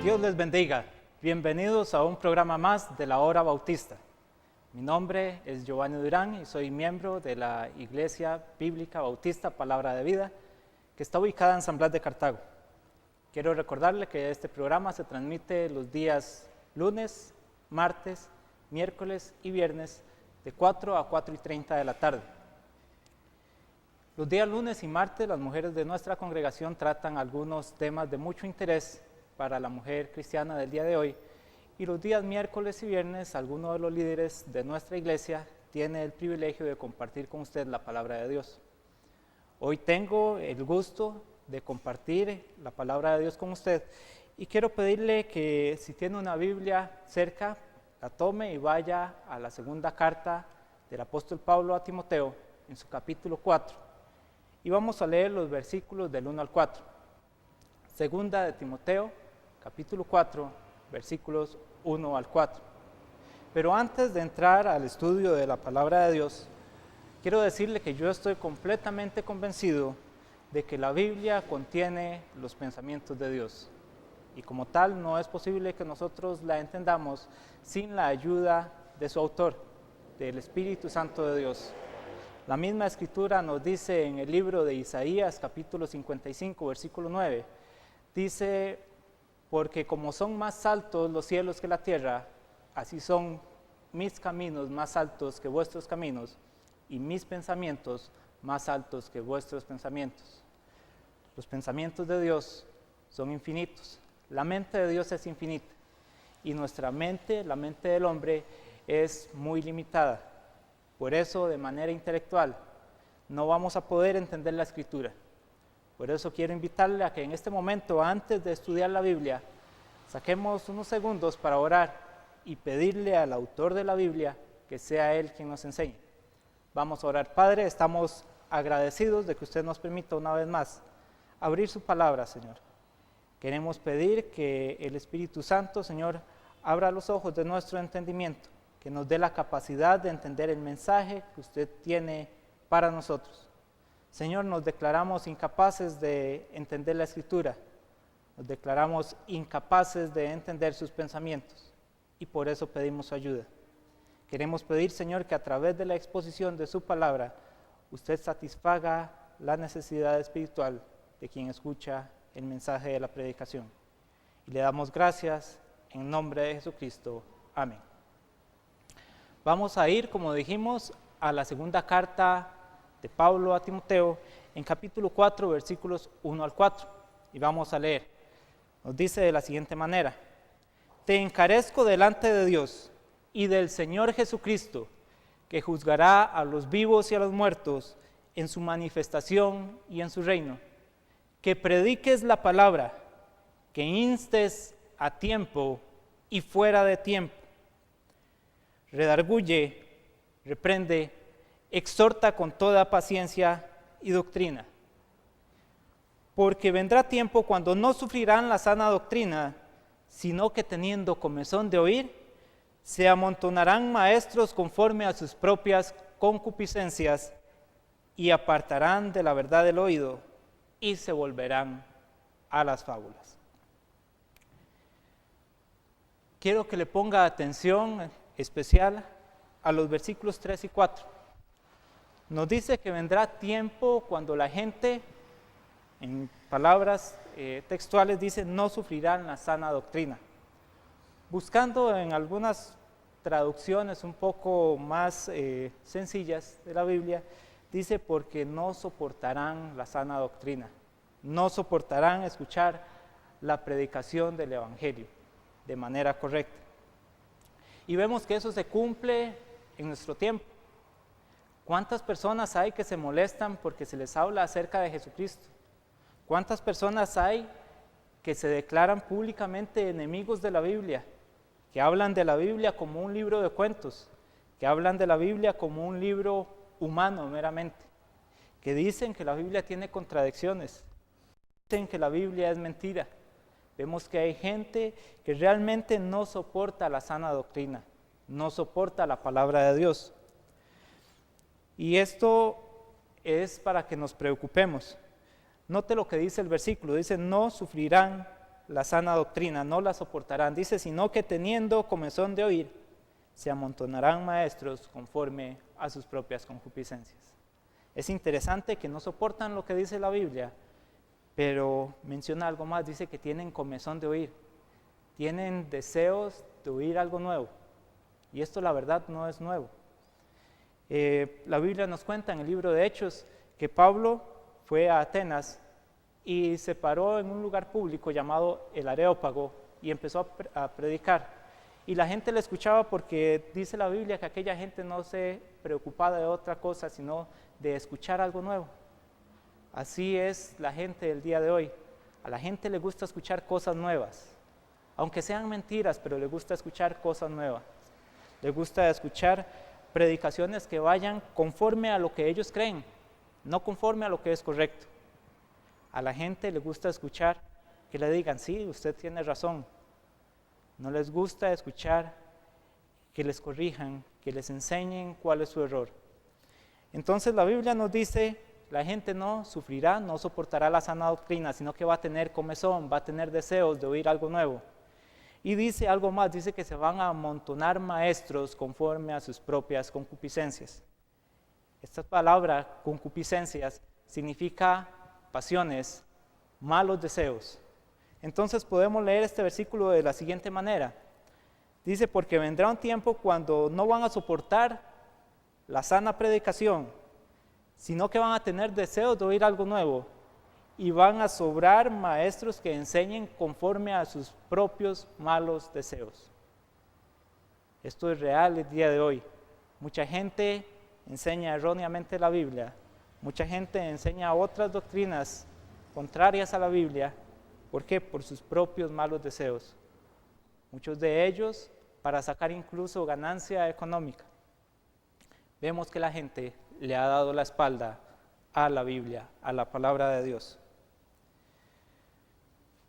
Dios les bendiga. Bienvenidos a un programa más de la Hora Bautista. Mi nombre es Giovanni Durán y soy miembro de la Iglesia Bíblica Bautista Palabra de Vida, que está ubicada en San Blas de Cartago. Quiero recordarle que este programa se transmite los días lunes, martes, miércoles y viernes de 4 a 4:30 de la tarde. Los días lunes y martes las mujeres de nuestra congregación tratan algunos temas de mucho interés para la mujer cristiana del día de hoy, y los días miércoles y viernes alguno de los líderes de nuestra iglesia tiene el privilegio de compartir con usted la palabra de Dios. Hoy tengo el gusto de compartir la palabra de Dios con usted y quiero pedirle que si tiene una Biblia cerca, la tome y vaya a la segunda carta del apóstol Pablo a Timoteo en su capítulo 4 y vamos a leer los versículos del 1 al 4. Segunda de Timoteo, capítulo 4, versículos 1 al 4. Pero antes de entrar al estudio de la palabra de Dios, quiero decirle que yo estoy completamente convencido de que la Biblia contiene los pensamientos de Dios. Y como tal, no es posible que nosotros la entendamos sin la ayuda de su autor, del Espíritu Santo de Dios. La misma Escritura nos dice en el libro de Isaías, capítulo 55, versículo 9, dice: porque como son más altos los cielos que la tierra, así son mis caminos más altos que vuestros caminos, y mis pensamientos más altos que vuestros pensamientos. Los pensamientos de Dios son infinitos. La mente de Dios es infinita, y nuestra mente, la mente del hombre, es muy limitada. Por eso, de manera intelectual, no vamos a poder entender la Escritura. Por eso quiero invitarle a que en este momento, antes de estudiar la Biblia, saquemos unos segundos para orar y pedirle al autor de la Biblia que sea Él quien nos enseñe. Vamos a orar. Padre, estamos agradecidos de que usted nos permita una vez más abrir su palabra, Señor. Queremos pedir que el Espíritu Santo, Señor, abra los ojos de nuestro entendimiento, que nos dé la capacidad de entender el mensaje que usted tiene para nosotros. Señor, nos declaramos incapaces de entender la Escritura, nos declaramos incapaces de entender sus pensamientos y por eso pedimos su ayuda. Queremos pedir, Señor, que a través de la exposición de su palabra, usted satisfaga la necesidad espiritual de quien escucha el mensaje de la predicación. Y le damos gracias en nombre de Jesucristo. Amén. Vamos a ir, como dijimos, a la segunda carta de Pablo a Timoteo, en capítulo 4, versículos 1 al 4, y vamos a leer. Nos dice de la siguiente manera: te encarezco delante de Dios y del Señor Jesucristo, que juzgará a los vivos y a los muertos en su manifestación y en su reino, que prediques la palabra, que instes a tiempo y fuera de tiempo, redarguye, reprende, exhorta con toda paciencia y doctrina. Porque vendrá tiempo cuando no sufrirán la sana doctrina, sino que teniendo comezón de oír, se amontonarán maestros conforme a sus propias concupiscencias y apartarán de la verdad el oído y se volverán a las fábulas. Quiero que le ponga atención especial a los versículos 3 y 4. Nos dice que vendrá tiempo cuando la gente, en palabras textuales dice, no sufrirán la sana doctrina. Buscando en algunas traducciones un poco más sencillas de la Biblia, dice porque no soportarán la sana doctrina, no soportarán escuchar la predicación del Evangelio de manera correcta. Y vemos que eso se cumple en nuestro tiempo. ¿Cuántas personas hay que se molestan porque se les habla acerca de Jesucristo? ¿Cuántas personas hay que se declaran públicamente enemigos de la Biblia? Que hablan de la Biblia como un libro de cuentos, que hablan de la Biblia como un libro humano meramente, que dicen que la Biblia tiene contradicciones, dicen que la Biblia es mentira. Vemos que hay gente que realmente no soporta la sana doctrina, no soporta la palabra de Dios. Y esto es para que nos preocupemos. Note lo que dice el versículo, dice, no sufrirán la sana doctrina, no la soportarán. Dice, sino que teniendo comezón de oír, se amontonarán maestros conforme a sus propias concupiscencias. Es interesante que no soportan lo que dice la Biblia, pero menciona algo más, dice que tienen comezón de oír, tienen deseos de oír algo nuevo. Y esto la verdad no es nuevo. La Biblia nos cuenta en el libro de Hechos que Pablo fue a Atenas y se paró en un lugar público llamado el Areópago y empezó a predicar. Y la gente le escuchaba porque dice la Biblia que aquella gente no se preocupaba de otra cosa, sino de escuchar algo nuevo. Así es la gente del día de hoy. A la gente le gusta escuchar cosas nuevas, aunque sean mentiras, pero le gusta escuchar cosas nuevas. Le gusta escuchar predicaciones que vayan conforme a lo que ellos creen, no conforme a lo que es correcto. A la gente le gusta escuchar que le digan, sí, usted tiene razón. No les gusta escuchar que les corrijan, que les enseñen cuál es su error. Entonces la Biblia nos dice, la gente no sufrirá, no soportará la sana doctrina, sino que va a tener comezón, va a tener deseos de oír algo nuevo. Y dice algo más, dice que se van a amontonar maestros conforme a sus propias concupiscencias. Esta palabra, concupiscencias, significa pasiones, malos deseos. Entonces podemos leer este versículo de la siguiente manera. Dice, porque vendrá un tiempo cuando no van a soportar la sana predicación, sino que van a tener deseos de oír algo nuevo y van a sobrar maestros que enseñen conforme a sus propios malos deseos. Esto es real el día de hoy. Mucha gente enseña erróneamente la Biblia, mucha gente enseña otras doctrinas contrarias a la Biblia. ¿Por qué? Por sus propios malos deseos. Muchos de ellos para sacar incluso ganancia económica. Vemos que la gente le ha dado la espalda a la Biblia, a la palabra de Dios.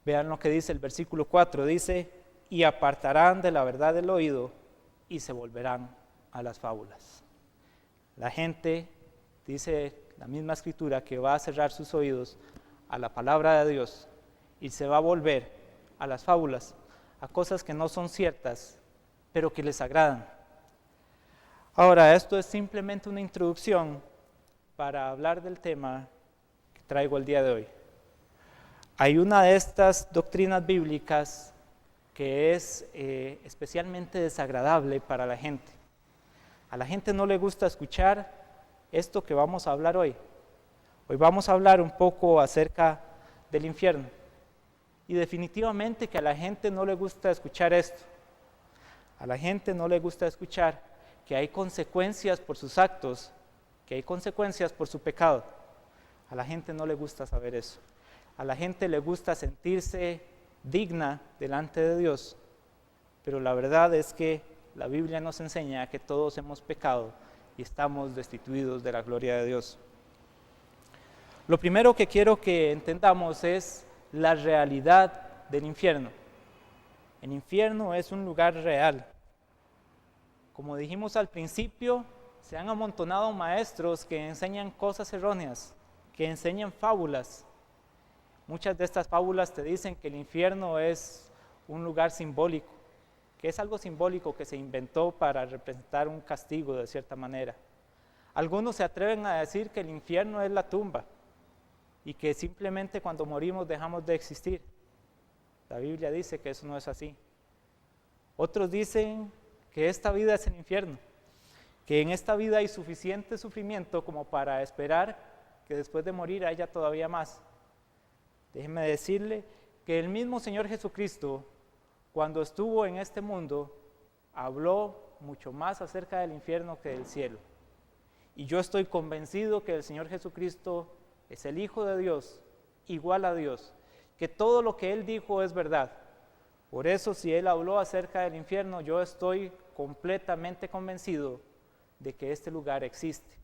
Vean lo que dice el versículo 4, dice, y apartarán de la verdad el oído y se volverán a las fábulas. La gente, dice la misma escritura, que va a cerrar sus oídos a la palabra de Dios y se va a volver a las fábulas, a cosas que no son ciertas, pero que les agradan. Ahora, esto es simplemente una introducción para hablar del tema que traigo el día de hoy. Hay una de estas doctrinas bíblicas que es especialmente desagradable para la gente. A la gente no le gusta escuchar esto que vamos a hablar hoy. Hoy vamos a hablar un poco acerca del infierno. Y definitivamente que a la gente no le gusta escuchar esto. A la gente no le gusta escuchar que hay consecuencias por sus actos, que hay consecuencias por su pecado. A la gente no le gusta saber eso. A la gente le gusta sentirse digna delante de Dios, pero la verdad es que la Biblia nos enseña que todos hemos pecado y estamos destituidos de la gloria de Dios. Lo primero que quiero que entendamos es la realidad del infierno. El infierno es un lugar real. Como dijimos al principio, se han amontonado maestros que enseñan cosas erróneas, que enseñan fábulas. Muchas de estas fábulas te dicen que el infierno es un lugar simbólico, que es algo simbólico que se inventó para representar un castigo de cierta manera. Algunos se atreven a decir que el infierno es la tumba y que simplemente cuando morimos dejamos de existir. La Biblia dice que eso no es así. Otros dicen que esta vida es el infierno, que en esta vida hay suficiente sufrimiento como para esperar que después de morir haya todavía más. Déjeme decirle que el mismo Señor Jesucristo, cuando estuvo en este mundo, habló mucho más acerca del infierno que del cielo. Y yo estoy convencido que el Señor Jesucristo es el Hijo de Dios, igual a Dios, que todo lo que Él dijo es verdad. Por eso, si Él habló acerca del infierno, yo estoy completamente convencido de que este lugar existe.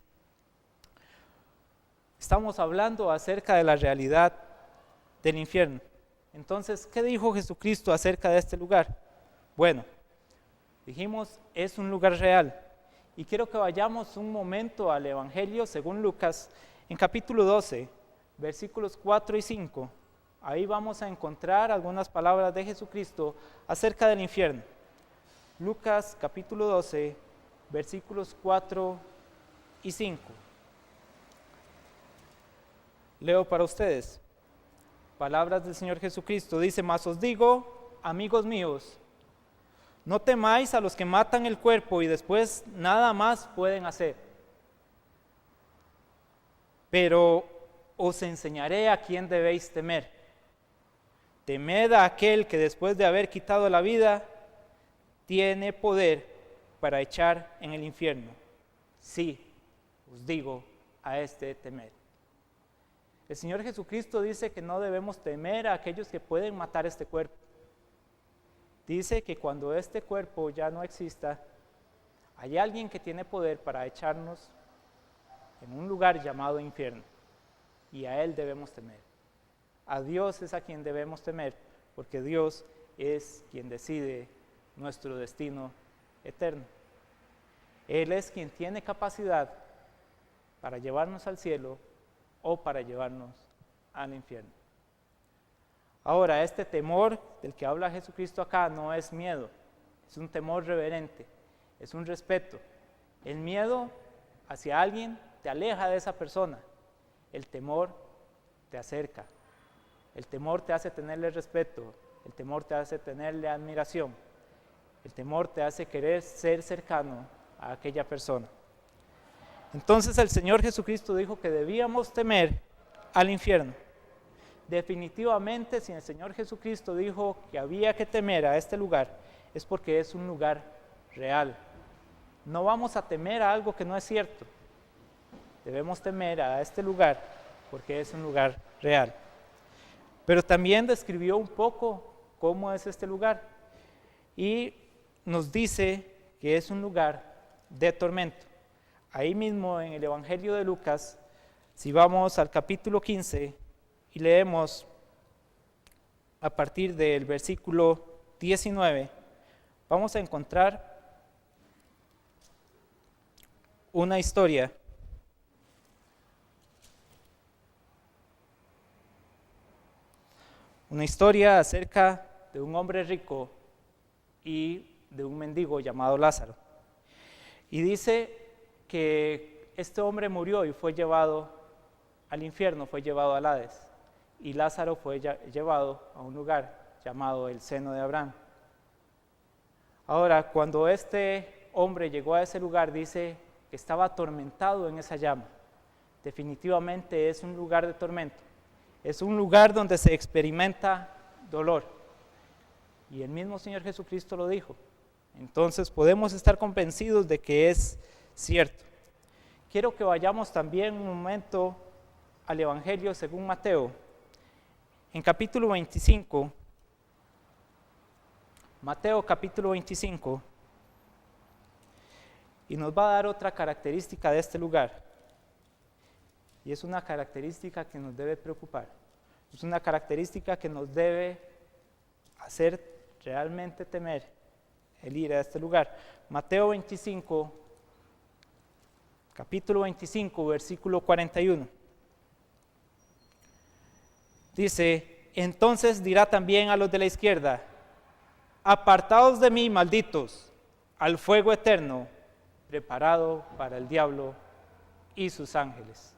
Estamos hablando acerca de la realidad del infierno. Entonces, ¿qué dijo Jesucristo acerca de este lugar? Bueno, dijimos, es un lugar real. Y quiero que vayamos un momento al Evangelio según Lucas, en capítulo 12, versículos 4 y 5. Ahí vamos a encontrar algunas palabras de Jesucristo acerca del infierno. Lucas capítulo 12, versículos 4 y 5. Leo para ustedes. Palabras del Señor Jesucristo. Dice: mas os digo, amigos míos, no temáis a los que matan el cuerpo y después nada más pueden hacer. Pero os enseñaré a quién debéis temer. Temed a aquel que después de haber quitado la vida, tiene poder para echar en el infierno. Sí, os digo, a este temed. El Señor Jesucristo dice que no debemos temer a aquellos que pueden matar este cuerpo. Dice que cuando este cuerpo ya no exista, hay alguien que tiene poder para echarnos en un lugar llamado infierno. Y a Él debemos temer. A Dios es a quien debemos temer, porque Dios es quien decide nuestro destino eterno. Él es quien tiene capacidad para llevarnos al cielo o para llevarnos al infierno. Ahora, este temor del que habla Jesucristo acá no es miedo, es un temor reverente, es un respeto. El miedo hacia alguien te aleja de esa persona, el temor te acerca, el temor te hace tenerle respeto, el temor te hace tenerle admiración, el temor te hace querer ser cercano a aquella persona. Entonces el Señor Jesucristo dijo que debíamos temer al infierno. Definitivamente, si el Señor Jesucristo dijo que había que temer a este lugar, es porque es un lugar real. No vamos a temer a algo que no es cierto. Debemos temer a este lugar porque es un lugar real. Pero también describió un poco cómo es este lugar y nos dice que es un lugar de tormento. Ahí mismo en el Evangelio de Lucas, si vamos al capítulo 15 y leemos a partir del versículo 19, vamos a encontrar una historia acerca de un hombre rico y de un mendigo llamado Lázaro. Y dice que este hombre murió y fue llevado al infierno, fue llevado al Hades. Y Lázaro fue llevado a un lugar llamado el seno de Abraham. Ahora, cuando este hombre llegó a ese lugar, dice que estaba atormentado en esa llama. Definitivamente es un lugar de tormento. Es un lugar donde se experimenta dolor. Y el mismo Señor Jesucristo lo dijo. Entonces podemos estar convencidos de que es cierto. Quiero que vayamos también un momento al Evangelio según Mateo. En capítulo 25, Mateo capítulo 25, y nos va a dar otra característica de este lugar. Y es una característica que nos debe preocupar. Es una característica que nos debe hacer realmente temer el ir a este lugar. Mateo 25, capítulo 25, versículo 41. Dice: entonces dirá también a los de la izquierda: apartaos de mí, malditos, al fuego eterno, preparado para el diablo y sus ángeles.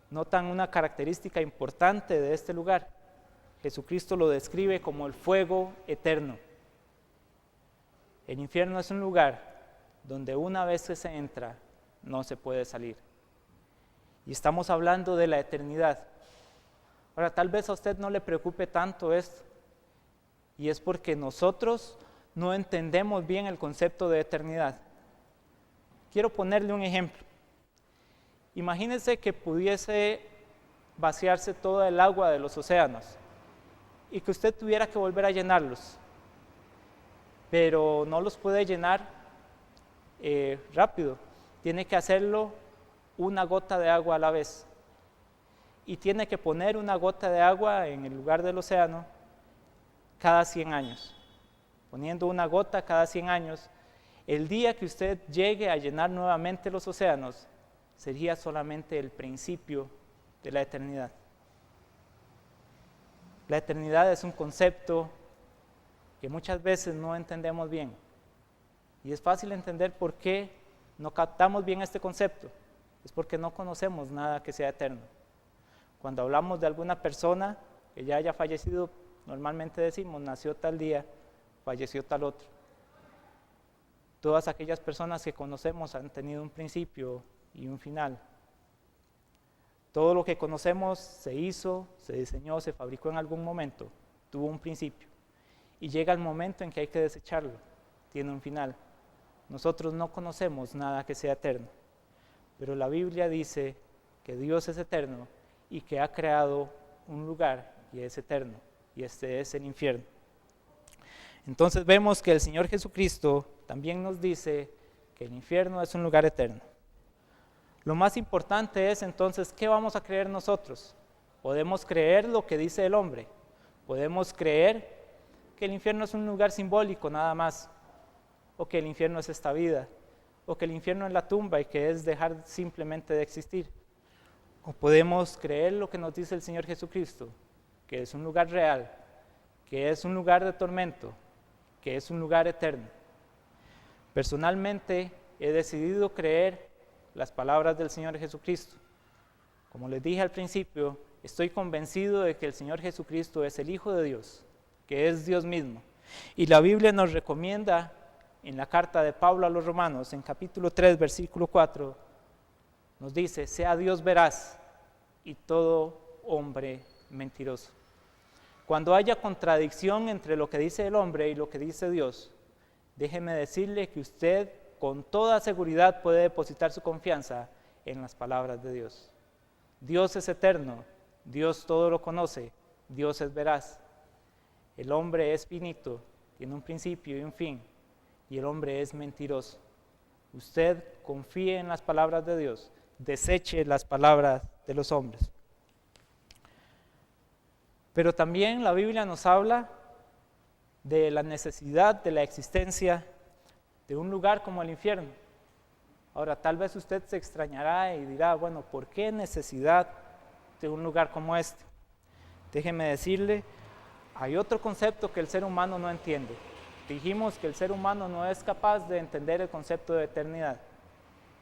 Notan una característica importante de este lugar. Jesucristo lo describe como el fuego eterno. El infierno es un lugar donde una vez que se entra, no se puede salir. Y estamos hablando de la eternidad. Ahora, tal vez a usted no le preocupe tanto esto, y es porque nosotros no entendemos bien el concepto de eternidad. Quiero ponerle un ejemplo. Imagínense que pudiese vaciarse toda el agua de los océanos y que usted tuviera que volver a llenarlos, pero no los puede llenar rápido. Tiene que hacerlo una gota de agua a la vez. Y tiene que poner una gota de agua en el lugar del océano cada 100 años. Poniendo una gota cada 100 años, el día que usted llegue a llenar nuevamente los océanos, sería solamente el principio de la eternidad. La eternidad es un concepto que muchas veces no entendemos bien. Y es fácil entender por qué no captamos bien este concepto. Es porque no conocemos nada que sea eterno. Cuando hablamos de alguna persona que ya haya fallecido, normalmente decimos, nació tal día, falleció tal otro. Todas aquellas personas que conocemos han tenido un principio y un final. Todo lo que conocemos se hizo, se diseñó, se fabricó en algún momento, tuvo un principio. Y llega el momento en que hay que desecharlo, tiene un final. Nosotros no conocemos nada que sea eterno, pero la Biblia dice que Dios es eterno y que ha creado un lugar y es eterno, y este es el infierno. Entonces vemos que el Señor Jesucristo también nos dice que el infierno es un lugar eterno. Lo más importante es entonces, ¿qué vamos a creer nosotros? Podemos creer lo que dice el hombre, podemos creer que el infierno es un lugar simbólico nada más, o que el infierno es esta vida, o que el infierno es la tumba y que es dejar simplemente de existir. O podemos creer lo que nos dice el Señor Jesucristo, que es un lugar real, que es un lugar de tormento, que es un lugar eterno. Personalmente he decidido creer las palabras del Señor Jesucristo. Como les dije al principio, estoy convencido de que el Señor Jesucristo es el Hijo de Dios, que es Dios mismo. Y la Biblia nos recomienda en la carta de Pablo a los Romanos, en capítulo 3, versículo 4, nos dice, sea Dios veraz y todo hombre mentiroso. Cuando haya contradicción entre lo que dice el hombre y lo que dice Dios, déjeme decirle que usted con toda seguridad puede depositar su confianza en las palabras de Dios. Dios es eterno, Dios todo lo conoce, Dios es veraz. El hombre es finito, tiene un principio y un fin, y el hombre es mentiroso. Usted confíe en las palabras de Dios, deseche las palabras de los hombres. Pero también la Biblia nos habla de la necesidad de la existencia de un lugar como el infierno. Ahora, tal vez usted se extrañará y dirá, bueno, ¿por qué necesidad de un lugar como este? Déjeme decirle, hay otro concepto que el ser humano no entiende. Dijimos que el ser humano no es capaz de entender el concepto de eternidad.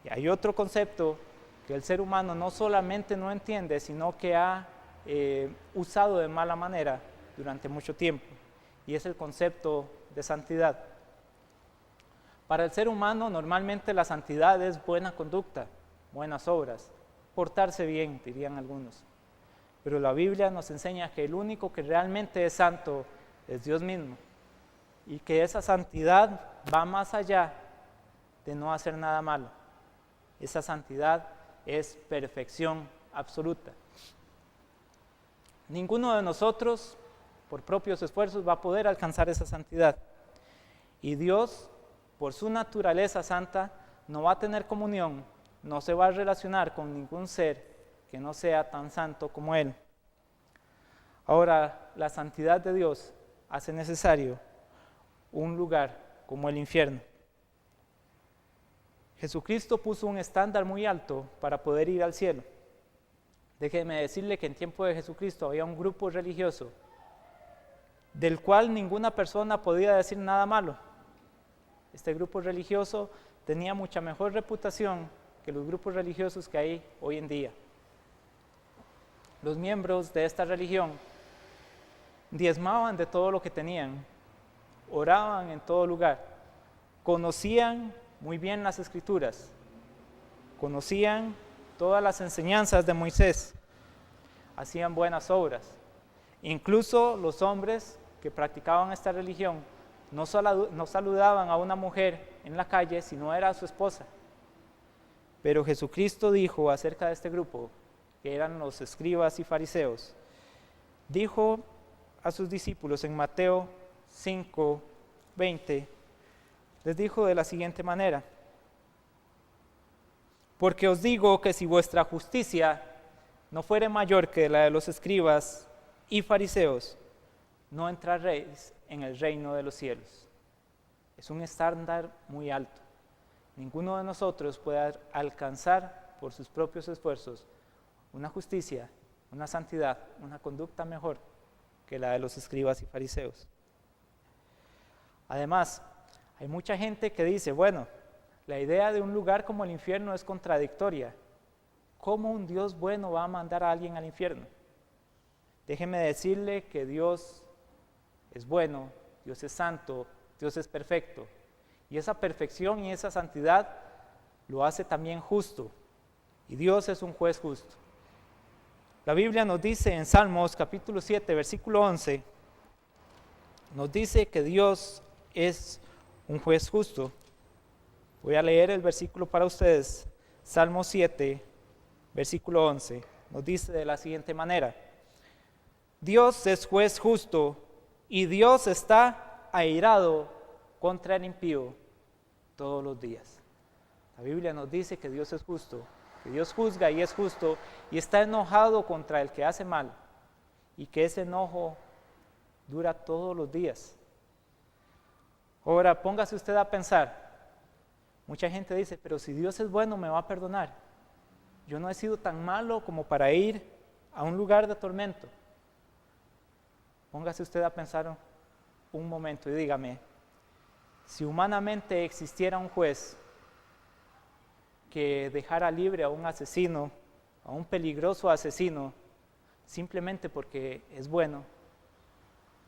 Y hay otro concepto que el ser humano no solamente no entiende, sino que ha usado de mala manera durante mucho tiempo, y es el concepto de santidad. Para el ser humano normalmente la santidad es buena conducta, buenas obras, portarse bien, dirían algunos. Pero la Biblia nos enseña que el único que realmente es santo es Dios mismo, y que esa santidad va más allá de no hacer nada malo. Esa santidad es perfección absoluta. Ninguno de nosotros, por propios esfuerzos, va a poder alcanzar esa santidad. Y Dios, por su naturaleza santa, no va a tener comunión, no se va a relacionar con ningún ser que no sea tan santo como Él. Ahora, la santidad de Dios hace necesario un lugar como el infierno. Jesucristo puso un estándar muy alto para poder ir al cielo. Déjeme decirle que en tiempo de Jesucristo había un grupo religioso del cual ninguna persona podía decir nada malo. Este grupo religioso tenía mucha mejor reputación que los grupos religiosos que hay hoy en día. Los miembros de esta religión diezmaban de todo lo que tenían, oraban en todo lugar, conocían muy bien las Escrituras, conocían todas las enseñanzas de Moisés, hacían buenas obras. Incluso los hombres que practicaban esta religión no saludaban a una mujer en la calle si no era a su esposa. Pero Jesucristo dijo acerca de este grupo, que eran los escribas y fariseos, dijo a sus discípulos en Mateo 5:20, les dijo de la siguiente manera: porque os digo que si vuestra justicia no fuere mayor que la de los escribas y fariseos, no entraréis en el reino de los cielos. Es un estándar muy alto. Ninguno de nosotros puede alcanzar por sus propios esfuerzos una justicia, una santidad, una conducta mejor que la de los escribas y fariseos. Además, hay mucha gente que dice, bueno, la idea de un lugar como el infierno es contradictoria. ¿Cómo un Dios bueno va a mandar a alguien al infierno? Déjeme decirle que Dios es bueno, Dios es santo, Dios es perfecto. Y esa perfección y esa santidad lo hace también justo. Y Dios es un juez justo. La Biblia nos dice en Salmos capítulo 7, versículo 11, nos dice que Dios es un juez justo. Voy a leer el versículo para ustedes. Salmo 7, versículo 11, nos dice de la siguiente manera: Dios es juez justo y Dios está airado contra el impío todos los días. La Biblia nos dice que Dios es justo, que Dios juzga y es justo y está enojado contra el que hace mal y que ese enojo dura todos los días. Ahora, póngase usted a pensar. Mucha gente dice, pero si Dios es bueno, me va a perdonar. Yo no he sido tan malo como para ir a un lugar de tormento. Póngase usted a pensar un momento y dígame, si humanamente existiera un juez que dejara libre a un asesino, a un peligroso asesino, simplemente porque es bueno,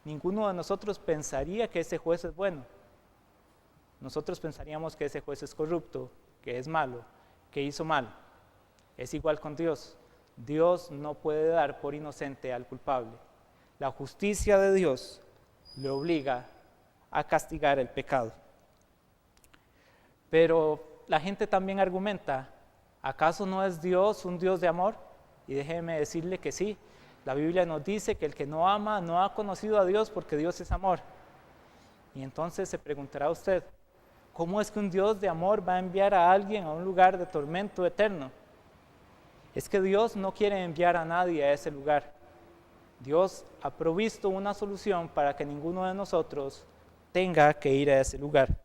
ninguno de nosotros pensaría que ese juez es bueno. Nosotros pensaríamos que ese juez es corrupto, que es malo, que hizo mal. Es igual con Dios. Dios no puede dar por inocente al culpable. La justicia de Dios le obliga a castigar el pecado. Pero la gente también argumenta, ¿acaso no es Dios un Dios de amor? Y déjeme decirle que sí. La Biblia nos dice que el que no ama no ha conocido a Dios porque Dios es amor. Y entonces se preguntará usted, ¿cómo es que un Dios de amor va a enviar a alguien a un lugar de tormento eterno? Es que Dios no quiere enviar a nadie a ese lugar. Dios ha provisto una solución para que ninguno de nosotros tenga que ir a ese lugar.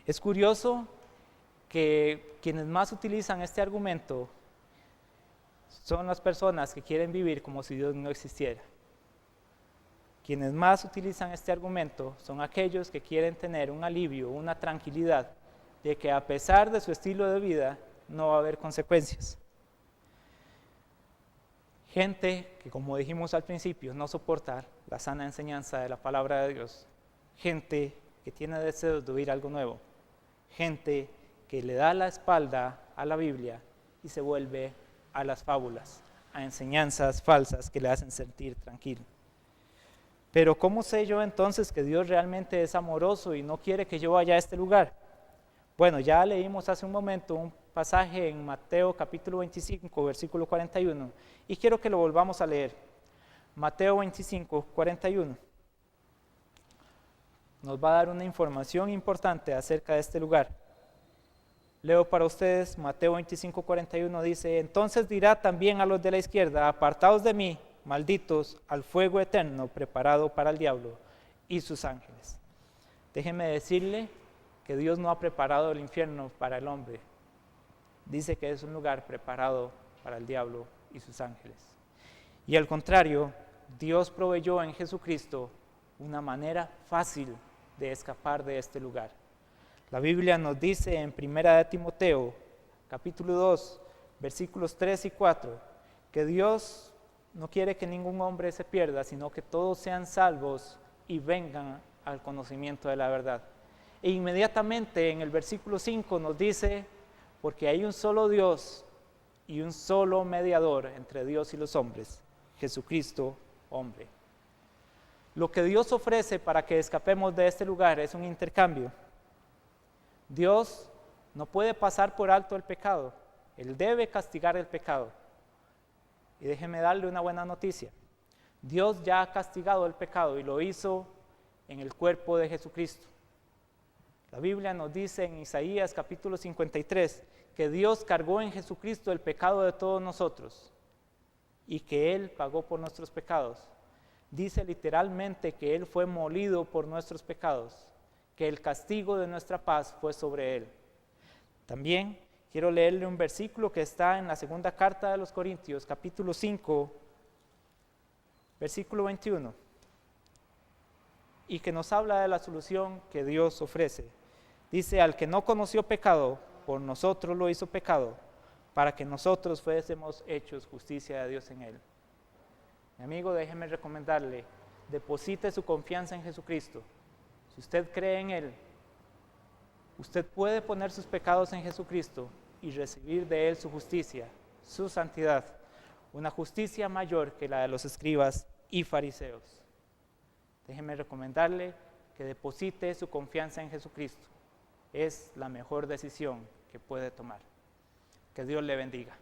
Es curioso que quienes más utilizan este argumento son las personas que quieren vivir como si Dios no existiera. Quienes más utilizan este argumento son aquellos que quieren tener un alivio, una tranquilidad de que a pesar de su estilo de vida no va a haber consecuencias. Gente que, como dijimos al principio, no soporta la sana enseñanza de la palabra de Dios. Gente que tiene deseos de oír algo nuevo. Gente que le da la espalda a la Biblia y se vuelve a las fábulas, a enseñanzas falsas que le hacen sentir tranquilo. Pero ¿cómo sé yo entonces que Dios realmente es amoroso y no quiere que yo vaya a este lugar? Bueno, ya leímos hace un momento un pasaje en Mateo capítulo 25, versículo 41, y quiero que lo volvamos a leer. Mateo 25, 41. Nos va a dar una información importante acerca de este lugar. Leo para ustedes, Mateo 25, 41 dice, entonces dirá también a los de la izquierda, apartaos de mí, malditos, al fuego eterno preparado para el diablo y sus ángeles. Déjeme decirle que Dios no ha preparado el infierno para el hombre. Dice que es un lugar preparado para el diablo y sus ángeles. Y al contrario, Dios proveyó en Jesucristo una manera fácil de escapar de este lugar. La Biblia nos dice en 1 Timoteo, capítulo 2, versículos 3 y 4, que Dios no quiere que ningún hombre se pierda, sino que todos sean salvos y vengan al conocimiento de la verdad. E inmediatamente en el versículo 5 nos dice, porque hay un solo Dios y un solo mediador entre Dios y los hombres, Jesucristo, hombre. Lo que Dios ofrece para que escapemos de este lugar es un intercambio. Dios no puede pasar por alto el pecado, Él debe castigar el pecado. Y déjeme darle una buena noticia. Dios ya ha castigado el pecado y lo hizo en el cuerpo de Jesucristo. La Biblia nos dice en Isaías capítulo 53 que Dios cargó en Jesucristo el pecado de todos nosotros y que Él pagó por nuestros pecados. Dice literalmente que Él fue molido por nuestros pecados, que el castigo de nuestra paz fue sobre Él. También quiero leerle un versículo que está en la segunda carta de los Corintios, capítulo 5, Versículo 21. Y que nos habla de la solución que Dios ofrece. Dice, al que no conoció pecado, por nosotros lo hizo pecado, para que nosotros fuésemos hechos justicia de Dios en él. Mi amigo, déjeme recomendarle, deposite su confianza en Jesucristo. Si usted cree en él, usted puede poner sus pecados en Jesucristo y recibir de él su justicia, su santidad, una justicia mayor que la de los escribas y fariseos. Déjeme recomendarle que deposite su confianza en Jesucristo. Es la mejor decisión que puede tomar. Que Dios le bendiga.